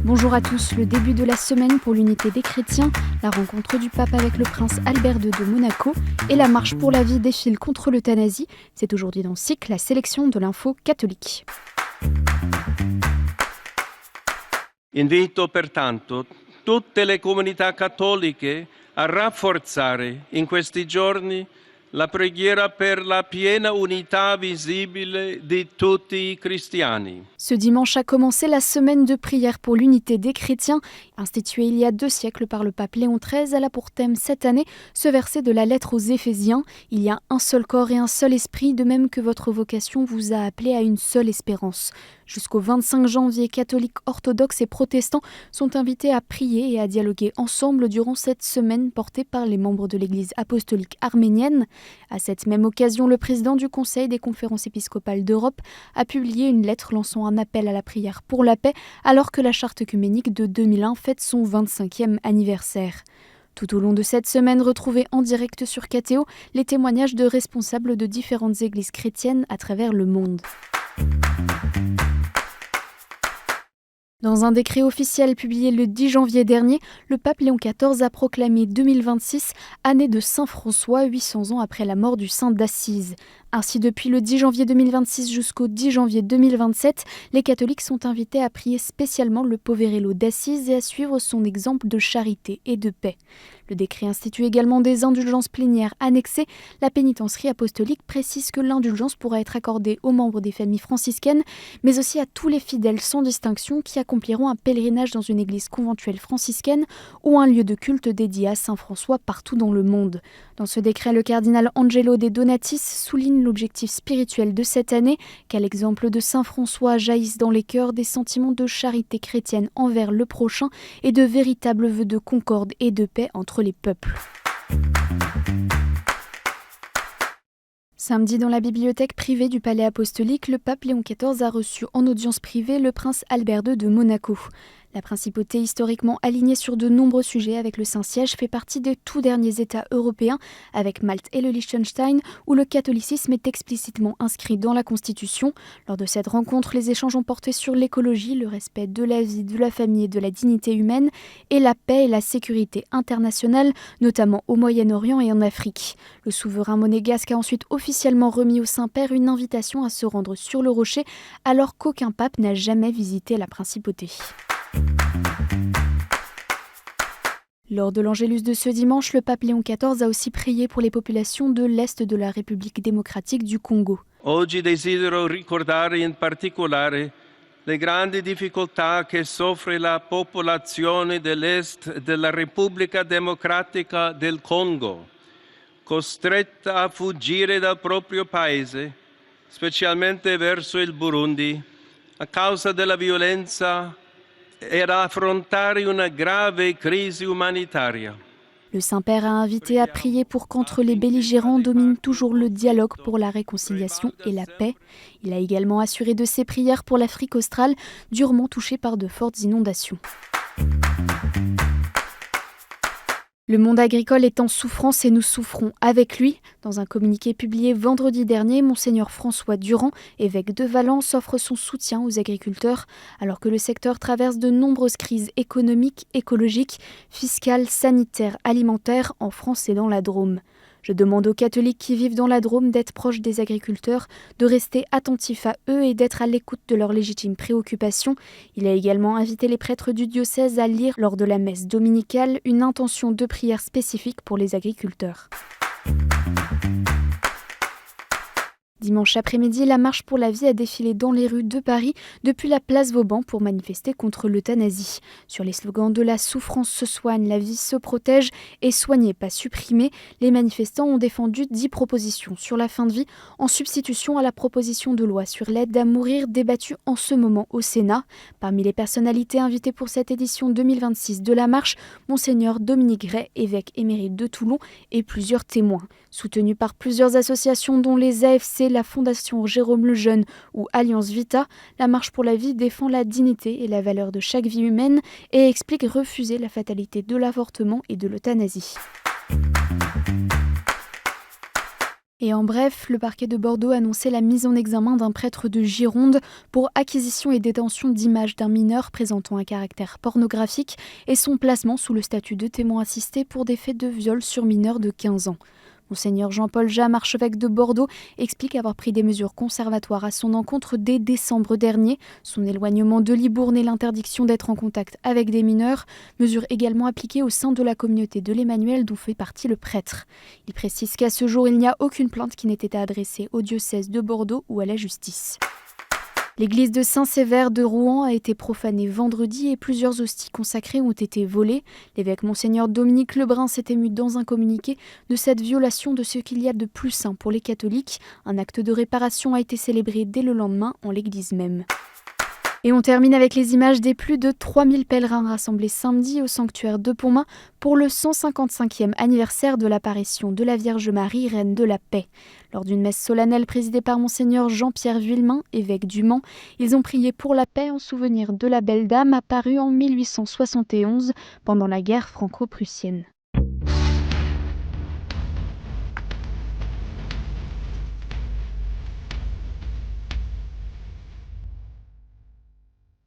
Bonjour à tous, le début de la semaine pour l'unité des chrétiens, la rencontre du pape avec le prince Albert II de Monaco et la marche pour la vie défile contre l'euthanasie. C'est aujourd'hui dans SIC, la sélection de l'info catholique. Invito pertanto tutte le comunità cattoliche a rafforzare in questi giorni la preghiera per la piena unità visibile di tutti i cristiani. Ce dimanche a commencé la semaine de prière pour l'unité des chrétiens. Instituée il y a 2 siècles par le pape Léon XIII, elle a pour thème cette année ce verset de la lettre aux Éphésiens. Il y a un seul corps et un seul esprit, de même que votre vocation vous a appelé à une seule espérance. Jusqu'au 25 janvier, catholiques, orthodoxes et protestants sont invités à prier et à dialoguer ensemble durant cette semaine portée par les membres de l'Église apostolique arménienne. À cette même occasion, le président du Conseil des conférences épiscopales d'Europe a publié une lettre lançant un appel à la prière pour la paix alors que la charte œcuménique de 2001 fête son 25e anniversaire. Tout au long de cette semaine, retrouvez en direct sur KTO les témoignages de responsables de différentes églises chrétiennes à travers le monde. Dans un décret officiel publié le 10 janvier dernier, le pape Léon XIV a proclamé 2026 année de Saint François, 800 ans après la mort du saint d'Assise. Ainsi, depuis le 10 janvier 2026 jusqu'au 10 janvier 2027, les catholiques sont invités à prier spécialement le Poverello d'Assise et à suivre son exemple de charité et de paix. Le décret institue également des indulgences plénières annexées. La pénitencerie apostolique précise que l'indulgence pourra être accordée aux membres des familles franciscaines, mais aussi à tous les fidèles sans distinction qui accompliront un pèlerinage dans une église conventuelle franciscaine ou un lieu de culte dédié à Saint François partout dans le monde. Dans ce décret, le cardinal Angelo De Donatis souligne l'objectif spirituel de cette année, qu'à l'exemple de Saint François jaillissent dans les cœurs des sentiments de charité chrétienne envers le prochain et de véritables vœux de concorde et de paix entre les peuples. Samedi, dans la bibliothèque privée du Palais apostolique, le pape Léon XIV a reçu en audience privée le prince Albert II de Monaco. La principauté, historiquement alignée sur de nombreux sujets avec le Saint-Siège, fait partie des tout derniers États européens, avec Malte et le Liechtenstein, où le catholicisme est explicitement inscrit dans la Constitution. Lors de cette rencontre, les échanges ont porté sur l'écologie, le respect de la vie, de la famille et de la dignité humaine, et la paix et la sécurité internationale, notamment au Moyen-Orient et en Afrique. Le souverain monégasque a ensuite officiellement remis au Saint-Père une invitation à se rendre sur le rocher, alors qu'aucun pape n'a jamais visité la principauté. Lors de l'Angélus de ce dimanche, le pape Léon XIV a aussi prié pour les populations de l'Est de la République démocratique du Congo. Oggi desidero ricordare in particolare le grandi difficoltà che soffre la popolazione dell'Est della Repubblica Democratica del Congo, costretta a fuggire dal proprio paese, specialmente verso il Burundi, a causa della violenza e ad affrontare una grave crisi umanitaria. Le Saint-Père a invité à prier pour qu'entre les belligérants domine toujours le dialogue pour la réconciliation et la paix. Il a également assuré de ses prières pour l'Afrique australe, durement touchée par de fortes inondations. Le monde agricole est en souffrance et nous souffrons avec lui. Dans un communiqué publié vendredi dernier, Monseigneur François Durand, évêque de Valence, offre son soutien aux agriculteurs, alors que le secteur traverse de nombreuses crises économiques, écologiques, fiscales, sanitaires, alimentaires en France et dans la Drôme. Je demande aux catholiques qui vivent dans la Drôme d'être proches des agriculteurs, de rester attentifs à eux et d'être à l'écoute de leurs légitimes préoccupations. Il a également invité les prêtres du diocèse à lire lors de la messe dominicale une intention de prière spécifique pour les agriculteurs. Dimanche après-midi, la marche pour la vie a défilé dans les rues de Paris depuis la place Vauban pour manifester contre l'euthanasie. Sur les slogans de la souffrance se soigne, la vie se protège et soigner, pas supprimer, les manifestants ont défendu 10 propositions sur la fin de vie en substitution à la proposition de loi sur l'aide à mourir débattue en ce moment au Sénat. Parmi les personnalités invitées pour cette édition 2026 de la marche, Monseigneur Dominique Ray, évêque émérite de Toulon, et plusieurs témoins. Soutenus par plusieurs associations dont les AFC, la Fondation Jérôme Lejeune ou Alliance Vita, la Marche pour la vie défend la dignité et la valeur de chaque vie humaine et explique refuser la fatalité de l'avortement et de l'euthanasie. Et en bref, le parquet de Bordeaux annonçait la mise en examen d'un prêtre de Gironde pour acquisition et détention d'images d'un mineur présentant un caractère pornographique et son placement sous le statut de témoin assisté pour des faits de viol sur mineur de 15 ans. Monseigneur Jean-Paul Jahm, archevêque de Bordeaux, explique avoir pris des mesures conservatoires à son encontre dès décembre dernier. Son éloignement de Libourne et l'interdiction d'être en contact avec des mineurs, mesures également appliquées au sein de la communauté de l'Emmanuel dont fait partie le prêtre. Il précise qu'à ce jour, il n'y a aucune plainte qui n'ait été adressée au diocèse de Bordeaux ou à la justice. L'église de Saint-Sévère de Rouen a été profanée vendredi et plusieurs hosties consacrées ont été volées. L'évêque Monseigneur Dominique Lebrun s'est ému dans un communiqué de cette violation de ce qu'il y a de plus saint pour les catholiques. Un acte de réparation a été célébré dès le lendemain en l'église même. Et on termine avec les images des plus de 3000 pèlerins rassemblés samedi au sanctuaire de Pontmain pour le 155e anniversaire de l'apparition de la Vierge Marie, reine de la paix. Lors d'une messe solennelle présidée par Monseigneur Jean-Pierre Villemain, évêque du Mans, ils ont prié pour la paix en souvenir de la Belle Dame apparue en 1871 pendant la guerre franco-prussienne.